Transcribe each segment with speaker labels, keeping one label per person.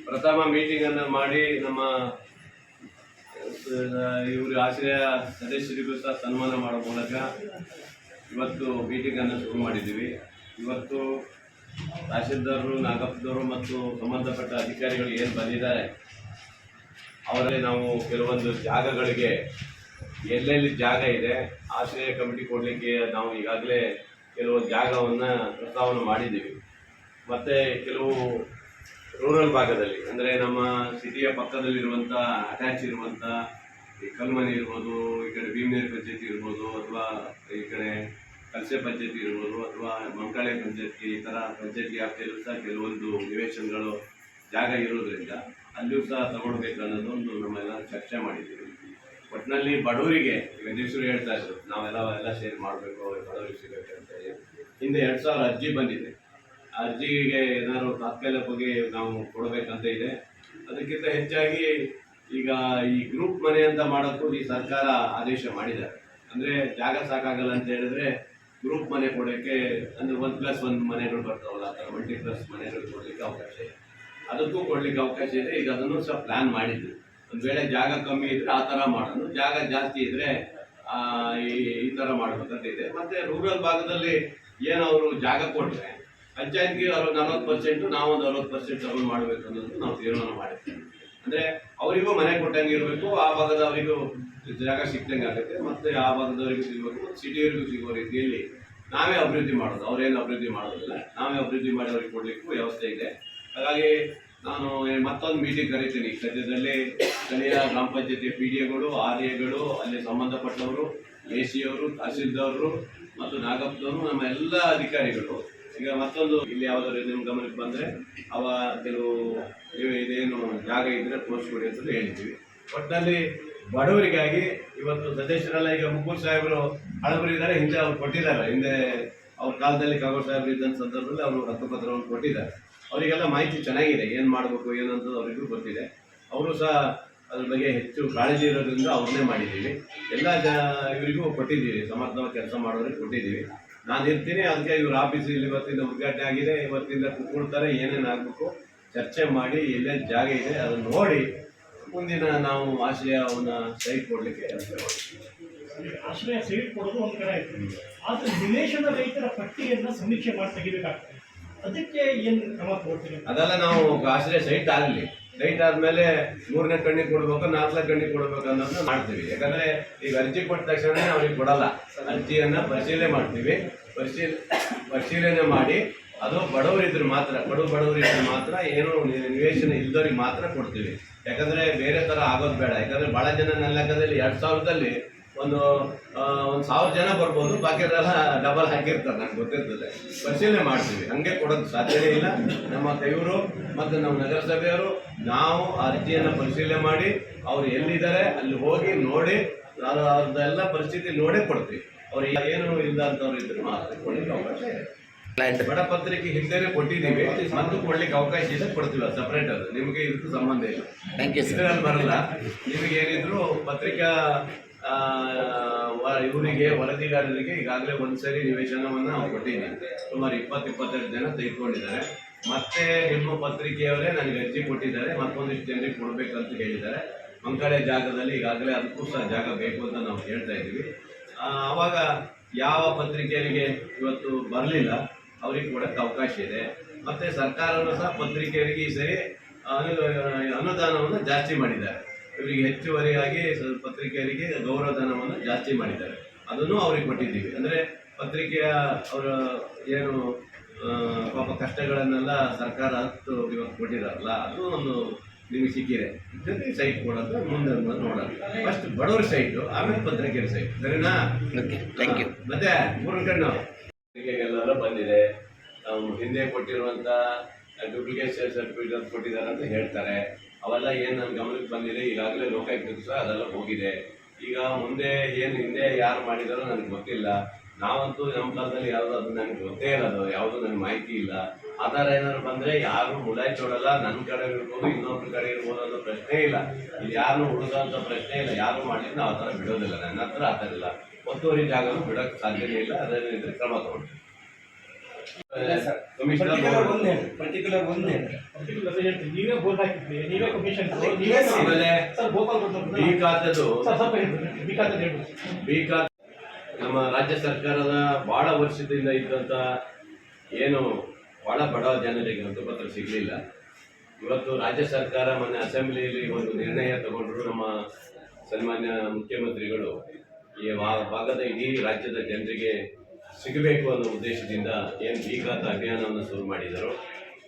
Speaker 1: ಪ್ರಥಮ ಮೀಟಿಂಗನ್ನು ಮಾಡಿ ನಮ್ಮ ಇವರು ಆಶ್ರಯ ಸದಸ್ಯರಿಗೂ ಸಹ ಸನ್ಮಾನ ಮಾಡೋ ಮೂಲಕ ಇವತ್ತು ಮೀಟಿಂಗನ್ನು ಶುರು ಮಾಡಿದ್ದೀವಿ. ಇವತ್ತು ತಹಶೀಲ್ದಾರರು, ನಾಗಪ್ಪದವರು ಮತ್ತು ಸಂಬಂಧಪಟ್ಟ ಅಧಿಕಾರಿಗಳು ಏನು ಬಂದಿದ್ದಾರೆ ಅವರಲ್ಲಿ ನಾವು ಕೆಲವೊಂದು ಜಾಗಗಳಿಗೆ ಎಲ್ಲೆಲ್ಲಿ ಜಾಗ ಇದೆ ಆಶ್ರಯ ಕಮಿಟಿ ಕೊಡಲಿಕ್ಕೆ ನಾವು ಈಗಾಗಲೇ ಕೆಲವು ಜಾಗವನ್ನು ಪ್ರಸ್ತಾವನೆ ಮಾಡಿದ್ದೀವಿ. ಮತ್ತು ಕೆಲವು ರೂರಲ್ ಭಾಗದಲ್ಲಿ ಅಂದರೆ ನಮ್ಮ ಸಿಟಿಯ ಪಕ್ಕದಲ್ಲಿರುವಂಥ ಅಟ್ಯಾಚ್ ಇರುವಂಥ ಈ ಕಲ್ಮನೆ ಇರ್ಬೋದು, ಈ ಕಡೆ ಭೀಮನೇರಿ ಪಂಚಾಯತಿ ಇರ್ಬೋದು, ಅಥವಾ ಈ ಕಡೆ ಕಲ್ಸೆ ಪಂಚಾಯತಿ ಇರ್ಬೋದು, ಅಥವಾ ಮಂಕಾಳೆ ಪಂಚಾಯತಿ, ಈ ಥರ ಪಂಚಾಯತಿ ವ್ಯಾಪ್ತಿಯಲ್ಲೂ ಸಹ ಕೆಲವೊಂದು ನಿವೇಶನಗಳು ಜಾಗ ಇರೋದ್ರಿಂದ ಅಲ್ಲಿಯೂ ಸಹ ತಗೊಳ್ಬೇಕು ಅನ್ನೋದೊಂದು ನಮ್ಮೆಲ್ಲ ಚರ್ಚೆ ಮಾಡಿದ್ದೀವಿ. ಒಟ್ಟಿನಲ್ಲಿ ಬಡವರಿಗೆ ವೆಂಕಟೇಶ್ವರ ಹೇಳ್ತಾ ಇದ್ರು ನಾವೆಲ್ಲ ಸೇರಿ ಮಾಡಬೇಕು, ಅವ್ರಿಗೆ ಬಡವರಿಗೆ ಸಿಗಬೇಕು ಅಂತ ಹೇಳಿ. ಹಿಂದೆ 2000 ಅರ್ಜಿ ಬಂದಿದೆ. ಅರ್ಜಿಗೆ ಏನಾದ್ರು ತಾತ್ಕಾಲಿಕ ಬಗ್ಗೆ ನಾವು ಕೊಡಬೇಕಂತ ಇದೆ. ಅದಕ್ಕಿಂತ ಹೆಚ್ಚಾಗಿ ಈಗ ಈ ಗ್ರೂಪ್ ಮನೆ ಅಂತ ಮಾಡೋಕ್ಕೂ ಈ ಸರ್ಕಾರ ಆದೇಶ ಮಾಡಿದ್ದಾರೆ. ಅಂದರೆ ಜಾಗ ಸಾಕಾಗಲ್ಲ ಅಂತ ಹೇಳಿದ್ರೆ ಗ್ರೂಪ್ ಮನೆ ಕೊಡೋಕ್ಕೆ, ಅಂದರೆ 1+1 ಮನೆಗಳು ಬರ್ತಾವಲ್ಲ, ಆ ಥರ 20+ ಮನೆಗಳು ಕೊಡಲಿಕ್ಕೆ ಅವಕಾಶ ಇದೆ. ಅದಕ್ಕೂ ಕೊಡಲಿಕ್ಕೆ ಅವಕಾಶ ಇದೆ. ಈಗ ಅದನ್ನು ಸಹ ಪ್ಲ್ಯಾನ್ ಮಾಡಿದ್ವಿ. ಒಂದು ವೇಳೆ ಜಾಗ ಕಮ್ಮಿ ಇದ್ದರೆ ಆ ಥರ ಮಾಡೋದು, ಜಾಗ ಜಾಸ್ತಿ ಇದ್ದರೆ ಈ ಥರ ಮಾಡಬೇಕಂತ ಇದೆ. ಮತ್ತು ರೂರಲ್ ಭಾಗದಲ್ಲಿ ಏನವರು ಜಾಗ ಕೊಟ್ಟರೆ ಪಂಚಾಯತ್ಗೆ 40%, ನಾವೊಂದು 60% ತಗೊಂಡು ಮಾಡಬೇಕು ಅನ್ನೋದು ನಾವು ತೀರ್ಮಾನ ಮಾಡಿರ್ತೀವಿ. ಅಂದರೆ ಅವರಿಗೂ ಮನೆ ಕೊಟ್ಟಂಗೆ ಇರಬೇಕು, ಆ ಭಾಗದವರಿಗೂ ಜಾಗ ಸಿಕ್ಕಂಗೆ ಆಗುತ್ತೆ, ಮತ್ತು ಆ ಭಾಗದವರಿಗೂ ಸಿಗಬೇಕು, ಮತ್ತು ಸಿಟಿಯವರಿಗೂ ಸಿಗುವ ರೀತಿಯಲ್ಲಿ ನಾವೇ ಅಭಿವೃದ್ಧಿ ಮಾಡೋದು. ಅವರೇನು ಅಭಿವೃದ್ಧಿ ಮಾಡೋದಿಲ್ಲ, ನಾವೇ ಅಭಿವೃದ್ಧಿ ಮಾಡಿ ಅವ್ರಿಗೆ ಕೊಡಲಿಕ್ಕೂ ವ್ಯವಸ್ಥೆ ಇದೆ. ಹಾಗಾಗಿ ನಾನು ಮತ್ತೊಂದು ಮೀಟಿಂಗ್ ಕರಿತೀನಿ. ಸದ್ಯದಲ್ಲಿ ಸ್ಥಳೀಯ ಗ್ರಾಮ ಪಂಚಾಯತಿ PDAಗಳು, RAಗಳು, ಅಲ್ಲಿ ಸಂಬಂಧಪಟ್ಟವರು, AC ಅವರು, ತಹಸೀಲ್ದಾರರು ಮತ್ತು ನಾಗಪ್ಪದವರು, ನಮ್ಮ ಎಲ್ಲ ಅಧಿಕಾರಿಗಳು ಈಗ ಮತ್ತೊಂದು ಇಲ್ಲಿ ಯಾವುದಾದ್ರು ನಿಮ್ಮ ಗಮನಕ್ಕೆ ಬಂದರೆ ಕೆಲವು ಇದೇನು ಜಾಗ ಇದ್ದರೆ ತೋರಿಸ್ಕೊಡಿ ಅಂತ ಹೇಳ್ತೀವಿ. ಒಟ್ಟಿನಲ್ಲಿ ಬಡವರಿಗಾಗಿ ಇವತ್ತು ಸದಸ್ಯರೆಲ್ಲ ಈಗ ಮುಕ್ಕೂರ್ ಸಾಹೇಬರು ಹಳಬರಿದ್ದಾರೆ, ಹಿಂದೆ ಅವ್ರು ಕೊಟ್ಟಿದ್ದಾರೆ. ಹಿಂದೆ ಅವ್ರ ಕಾಲದಲ್ಲಿ ಕಾಗೋಡು ಸಾಹೇಬರು ಇದ್ದಂಥ ಸಂದರ್ಭದಲ್ಲಿ ಅವರು ಹಕ್ಕುಪತ್ರವನ್ನು ಕೊಟ್ಟಿದ್ದಾರೆ. ಅವರಿಗೆಲ್ಲ ಮಾಹಿತಿ ಚೆನ್ನಾಗಿದೆ, ಏನು ಮಾಡಬೇಕು ಏನಂತ ಅವರಿಗೂ ಗೊತ್ತಿದೆ. ಅವರು ಸಹ ಅದ್ರ ಬಗ್ಗೆ ಹೆಚ್ಚು ಕಾಳಜಿ ಇರೋದ್ರಿಂದ ಅವ್ರನ್ನೇ ಮಾಡಿದ್ದೀವಿ. ಎಲ್ಲ ಇವರಿಗೂ ಕೊಟ್ಟಿದ್ದೀವಿ, ಸಮರ್ಥವಾಗಿ ಕೆಲಸ ಮಾಡೋರಿಗೆ ಕೊಟ್ಟಿದ್ದೀವಿ. ನಾನು ಇರ್ತೀನಿ, ಅದಕ್ಕೆ ಇವ್ರ ಆಫೀಸಲ್ಲಿ ಇವತ್ತಿಂದ ಉದ್ಘಾಟನೆ ಆಗಿದೆ. ಇವತ್ತಿಂದ ಕೂತ್ಕೊಳ್ತಾರೆ, ಏನೇನು ಆಗಬೇಕು ಚರ್ಚೆ ಮಾಡಿ ಎಲ್ಲೆಲ್ಲಿ ಜಾಗ ಇದೆ ಅದನ್ನು ನೋಡಿ ಮುಂದಿನ ನಾವು ಆಶ್ರಯವನ್ನು ಸೈಟ್ ಕೊಡಲಿಕ್ಕೆ
Speaker 2: ಆಶ್ರಯ ಸೈಟ್ ಕೊಡೋದು ಒಂದು ಕಡೆ ಆಯ್ತು. ಆದರೆ ನಿವೇಶನ ರೈತರ ಪಟ್ಟಿಯನ್ನು ಸಮೀಕ್ಷೆ ಮಾಡಿ ತೆಗಿಬೇಕಾಗ್ತದೆ. ಅದಕ್ಕೆ ಏನು ಕ್ರಮ ಕೊಡ್ತೀವಿ? ಅದೆಲ್ಲ
Speaker 1: ನಾವು ಆಶ್ರಯ ಸೈಟ್ ಆಗಲಿ, ಸೈಟ್ ಆದಮೇಲೆ 3ನೇ ಕಣ್ಣಿಗೆ ಕೊಡಬೇಕು, 4ನೇ ಕಣ್ಣಿಗೆ ಕೊಡಬೇಕು ಅನ್ನೋದನ್ನ ಮಾಡ್ತೀವಿ. ಯಾಕಂದರೆ ಈಗ ಅರ್ಜಿ ಕೊಟ್ಟ ತಕ್ಷಣ ಅವ್ರಿಗೆ ಕೊಡಲ್ಲ, ಅರ್ಜಿಯನ್ನು ಪರಿಶೀಲನೆ ಮಾಡ್ತೀವಿ. ಪರಿಶೀಲನೆ ಮಾಡಿ ಅದು ಬಡವರಿದ್ರೆ ಮಾತ್ರ, ಬಡವರಿದ್ರೆ ಮಾತ್ರ, ಏನು ನಿವೇಶನ ಇಲ್ದವ್ರಿಗೆ ಮಾತ್ರ ಕೊಡ್ತೀವಿ. ಯಾಕಂದರೆ ಬೇರೆ ಥರ ಆಗೋದು ಬೇಡ. ಯಾಕಂದರೆ ಭಾಳ ಜನ ನನ್ನ ಲೆಕ್ಕದಲ್ಲಿ 2000ದಲ್ಲಿ ಒಂದು 1000 ಜನ ಬರ್ಬೋದು, ಬಾಕಿದೆಲ್ಲ ಡಬಲ್ ಹಾಕಿರ್ತಾರೆ, ನನಗೆ ಗೊತ್ತಿರ್ತದೆ. ಪರಿಶೀಲನೆ ಮಾಡ್ತೀವಿ, ಹಂಗೆ ಕೊಡೋದು ಸಾಧ್ಯವೇ ಇಲ್ಲ. ನಮ್ಮ ಇವರು ಮತ್ತು ನಮ್ಮ ನಗರಸಭೆಯವರು ನಾವು ಅರ್ಜಿಯನ್ನು ಪರಿಶೀಲನೆ ಮಾಡಿ ಅವ್ರು ಎಲ್ಲಿದ್ದಾರೆ ಅಲ್ಲಿ ಹೋಗಿ ನೋಡಿ ಅದೆಲ್ಲ ಪರಿಸ್ಥಿತಿ ನೋಡೇ ಕೊಡ್ತೀವಿ. ಅವ್ರು ಏನು ಇಲ್ಲದಂಥವ್ರು ಇದ್ರು ಮಾತ್ರ ಕೊಡಲಿಕ್ಕೆ ಅವಕಾಶ ಇದೆ. ಬಡ ಪತ್ರಿಕೆ ಹಿಂದೆನೇ ಕೊಟ್ಟಿದ್ದೀವಿ, ಮತ್ತು ಕೊಡ್ಲಿಕ್ಕೆ ಅವಕಾಶ ಇದೆ, ಕೊಡ್ತೀವಿ. ಅದು ಸಪ್ರೇಟ್, ಅದು ನಿಮಗೆ ಇದಕ್ಕೂ ಸಂಬಂಧ ಇಲ್ಲ, ಇದರಲ್ಲಿ ಬರಲ್ಲ. ನಿಮಗೆ ಏನಿದ್ರು ಪತ್ರಿಕಾ ಇವರಿಗೆ ವರದಿಗಾರರಿಗೆ ಈಗಾಗಲೇ ಒಂದ್ಸರಿ ನಿವೇಶನವನ್ನು ನಾವು ಕೊಟ್ಟಿದ್ದೀವಿ. ಸುಮಾರು 20-22 ಜನ ತೆಗೆದುಕೊಂಡಿದ್ದಾರೆ. ಮತ್ತೆ ನಿಮ್ಮ ಪತ್ರಿಕೆಯವರೇ ನನಗೆ ಅರ್ಜಿ ಕೊಟ್ಟಿದ್ದಾರೆ, ಮತ್ತೊಂದಿಷ್ಟು ಜನರಿಗೆ ಕೊಡಬೇಕಂತ ಹೇಳಿದ್ದಾರೆ. ಮಂಕಾಳೆ ಜಾಗದಲ್ಲಿ ಈಗಾಗಲೇ ಅದಕ್ಕೂ ಸಹ ಜಾಗ ಬೇಕು ಅಂತ ನಾವು ಹೇಳ್ತಾ ಇದ್ದೀವಿ. ಆವಾಗ ಯಾವ ಪತ್ರಿಕೆಯವರಿಗೆ ಇವತ್ತು ಬರಲಿಲ್ಲ ಅವ್ರಿಗೆ ಕೊಡೋಕ್ಕೆ ಅವಕಾಶ ಇದೆ. ಮತ್ತು ಸರ್ಕಾರವೂ ಸಹ ಪತ್ರಿಕೆಯವರಿಗೆ ಈ ಸರಿ ಅನುದಾನವನ್ನು ಜಾಸ್ತಿ ಮಾಡಿದ್ದಾರೆ. ಇವರಿಗೆ ಹೆಚ್ಚುವರಿಯಾಗಿ ಪತ್ರಿಕೆಯವರಿಗೆ ಗೌರವಧನವನ್ನು ಜಾಸ್ತಿ ಮಾಡಿದ್ದಾರೆ, ಅದನ್ನು ಅವ್ರಿಗೆ ಕೊಟ್ಟಿದ್ದೀವಿ. ಅಂದರೆ ಪತ್ರಿಕೆಯ ಅವರ ಏನು ಪಾಪ ಕಷ್ಟಗಳನ್ನೆಲ್ಲ ಸರ್ಕಾರ ಇವತ್ತು ಕೊಟ್ಟಿದ್ದಾರಲ್ಲ, ಅದು ಒಂದು ನಿಮಗೆ ಸಿಕ್ಕಿದೆ. ಜೊತೆಗೆ ಸೈಟ್ ಕೊಡೋದು ಮುಂದೆ ನೋಡೋದು. ಫಸ್ಟ್ ಬಡವರ ಸೈಟು, ಆಮೇಲೆ ಪತ್ರಿಕೆಯ ಸೈಟ್, ಸರಿನಾ?
Speaker 3: Thank you.
Speaker 1: ಮತ್ತೆ ಮೂರನೇ ಕಣ್ಣು ಪತ್ರಿಕೆಗೆಲ್ಲ ಬಂದಿದೆ. ನಾವು ಹಿಂದೆ ಕೊಟ್ಟಿರುವಂಥ ಡೂಪ್ಲಿಕೇಟ್ ಸರ್ಟಿಫಿಕೇಟ್ ಕೊಟ್ಟಿದ್ದಾರೆ ಅಂತ ಹೇಳ್ತಾರೆ. ಅವೆಲ್ಲ ಏನು ನನ್ನ ಗಮನಕ್ಕೆ ಬಂದಿದೆ. ಈಗಾಗಲೇ ಲೋಕಾಯುಕ್ತಕ್ಕೂ ಸಹ ಅದೆಲ್ಲ ಹೋಗಿದೆ. ಈಗ ಮುಂದೆ ಏನು ಹಿಂದೆ ಯಾರು ಮಾಡಿದಾರೋ ನನಗೆ ಗೊತ್ತಿಲ್ಲ. ನಾವಂತೂ ನಮ್ಮ ಕಾಲದಲ್ಲಿ ಯಾವುದು ಅದು ನನಗೆ ಗೊತ್ತೇ ಇಲ್ಲ, ಅದು ಯಾವುದು ನನಗೆ ಮಾಹಿತಿ ಇಲ್ಲ. ಆಧಾರ ಏನಾದ್ರು ಬಂದರೆ ಯಾರು ಮುಲಾಯಿ ತೊಡಲ್ಲ. ನನ್ನ ಕಡೆ ಇರ್ಬೋದು, ಇನ್ನೊಬ್ರ ಕಡೆ ಇರ್ಬೋದು ಅನ್ನೋ ಪ್ರಶ್ನೆ ಇಲ್ಲ. ಇಲ್ಲಿ ಯಾರನ್ನೂ ಹುಡುಗೋಂಥ ಪ್ರಶ್ನೆ ಇಲ್ಲ. ಯಾರು ಮಾಡಿದ್ರೆ ನಾವು ಆ ಥರ ಬಿಡೋದಿಲ್ಲ. ನನ್ನ ಹತ್ರ ಆ ಥರ ಇಲ್ಲ. ಒತ್ತುವರಿ ಜಾಗನೂ ಬಿಡೋಕ್ಕೆ ಸಾಧ್ಯವೇ ಇಲ್ಲ. ಅದರಿಂದ ಕ್ರಮ ತಗೊಳ್ತೀವಿ. ಕಮಿಷನರ್
Speaker 2: ಪರ್ಟಿಕ್ಯುಲರ್ ಹೇಳ್ತೀನಿ, ನೀವೇ ಬೋರ್ಡ್ ಹಾಕಿದ್ರಿ, ನೀವೇ ಕಮಿಷನ್, ನೀವೇ
Speaker 1: ಆಮೇಲೆ
Speaker 2: ಸರ್ ಗೋಪಾಲ್
Speaker 1: ಬಿ ಖಾತೆದು
Speaker 2: ಸರ್ ಸ್ವಲ್ಪ ಹೇಳ್ಬಿಡಿ, ಬಿ ಖಾತೆ ಹೇಳ್ಬಿಡಿ.
Speaker 1: ಬಿ ಖಾತೆ ನಮ್ಮ ರಾಜ್ಯ ಸರ್ಕಾರದ ಬಹಳ ವರ್ಷದಿಂದ ಇದ್ದಂಥ ಏನು ಬಹಳ ಬಡ ಜನರಿಗೆ ಹಕ್ಕುಪತ್ರ ಸಿಗಲಿಲ್ಲ. ಇವತ್ತು ರಾಜ್ಯ ಸರ್ಕಾರ ಮೊನ್ನೆ ಅಸೆಂಬ್ಲಿಯಲ್ಲಿ ಒಂದು ನಿರ್ಣಯ ತಗೊಂಡ್ರು. ನಮ್ಮ ಸನ್ಮಾನ್ಯ ಮುಖ್ಯಮಂತ್ರಿಗಳು ಈ ಭಾಗದ ಇಡೀ ರಾಜ್ಯದ ಜನರಿಗೆ ಸಿಗಬೇಕು ಅನ್ನೋ ಉದ್ದೇಶದಿಂದ ಏನು ಬಿ ಖಾತೆ ಅಭಿಯಾನವನ್ನು ಶುರು ಮಾಡಿದರು.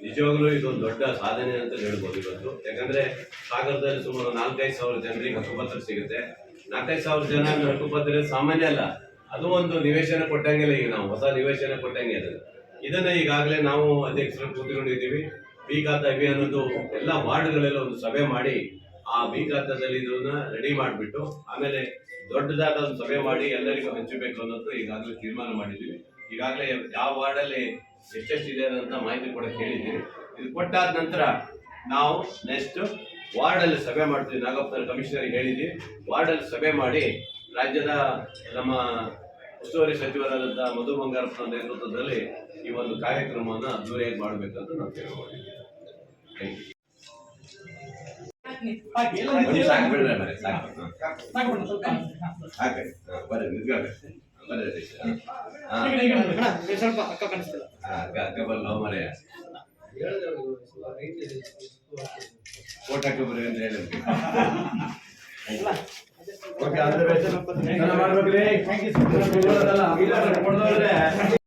Speaker 1: ನಿಜವಾಗ್ಲೂ ಇದೊಂದು ದೊಡ್ಡ ಸಾಧನೆ ಅಂತ ಹೇಳ್ಬೋದು ಇವತ್ತು. ಯಾಕಂದರೆ ಸಾಗರದಲ್ಲಿ ಸುಮಾರು 4-5 ಸಾವಿರ ಜನರಿಗೆ ಹಕ್ಕುಪತ್ರ ಸಿಗುತ್ತೆ. 4-5 ಸಾವಿರ ಜನ ಹಕ್ಕುಪತ್ರ ಸಾಮಾನ್ಯ ಅಲ್ಲ, ಅದು ಒಂದು ನಿವೇಶನ ಕೊಟ್ಟಂಗೆಲ್ಲ. ಈಗ ನಾವು ಹೊಸ ನಿವೇಶನ ಕೊಟ್ಟಂಗೆ ಅದು. ಇದನ್ನು ಈಗಾಗಲೇ ನಾವು ಅಧ್ಯಕ್ಷರು ಕೂತ್ಕೊಂಡಿದ್ದೀವಿ. ಬಿ ಖಾತೆ ಅಭಿಯಾನದ್ದು ಎಲ್ಲ ವಾರ್ಡ್ಗಳೆಲ್ಲ ಒಂದು ಸಭೆ ಮಾಡಿ ಆ ಬಿ ಖಾತೆದಲ್ಲಿ ಇದನ್ನ ರೆಡಿ ಮಾಡಿಬಿಟ್ಟು ಆಮೇಲೆ ದೊಡ್ಡದಾದ ಒಂದು ಸಭೆ ಮಾಡಿ ಎಲ್ಲರಿಗೂ ಹಂಚಬೇಕು ಅನ್ನೋದು ಈಗಾಗಲೇ ತೀರ್ಮಾನ ಮಾಡಿದ್ದೀವಿ. ಈಗಾಗಲೇ ಯಾವ ವಾರ್ಡಲ್ಲಿ ಎಷ್ಟೆಷ್ಟಿದೆ ಅಂತ ಮಾಹಿತಿ ಕೂಡ ಕೇಳಿದ್ದೀವಿ. ಇದು ಕೊಟ್ಟಾದ ನಂತರ ನಾವು ನೆಕ್ಸ್ಟ್ ವಾರ್ಡಲ್ಲಿ ಸಭೆ ಮಾಡ್ತೀವಿ. ನಾಗಪ್ಪನ ಕಮಿಷನರ್ಗೆ ಹೇಳಿದ್ವಿ, ವಾರ್ಡಲ್ಲಿ ಸಭೆ ಮಾಡಿ ರಾಜ್ಯದ ನಮ್ಮ ಉಸ್ತುವಾರಿ ಸಚಿವರಾದಂಥ ಮಧು ಬಂಗಾರಪ್ಪನ ನೇತೃತ್ವದಲ್ಲಿ ಈ ಒಂದು ಕಾರ್ಯಕ್ರಮವನ್ನು ಅದ್ದೂರಿಯಾಗಿ ಮಾಡಬೇಕಂತ ನಾವು ಕೇಳ್ಕೊಂಡಿದ್ದೀವಿ. ಸಾಕು ಬಿಡ್ರೆ ಮರೆ ಸಾಕು ಹಾಗೆ ಬರ್ರಿ ನಿಂತ್ಕೊಳ್ರಿ ಬರ್ರಿ
Speaker 2: ಸ್ವಲ್ಪ ಅಕ್ಕ ಕಾಣಿಸ್ತಿಲ್ಲ,
Speaker 1: ಅಕ್ಕ ಬರಲ್ಲ ಮರೆ ಫೋಟೋ ಹಾಕಿ ಬರ್ರಿ ಅಂತ ಹೇಳಿ ಓಕೆ ಮಾಡ್ಬೇಕ್ರಿ.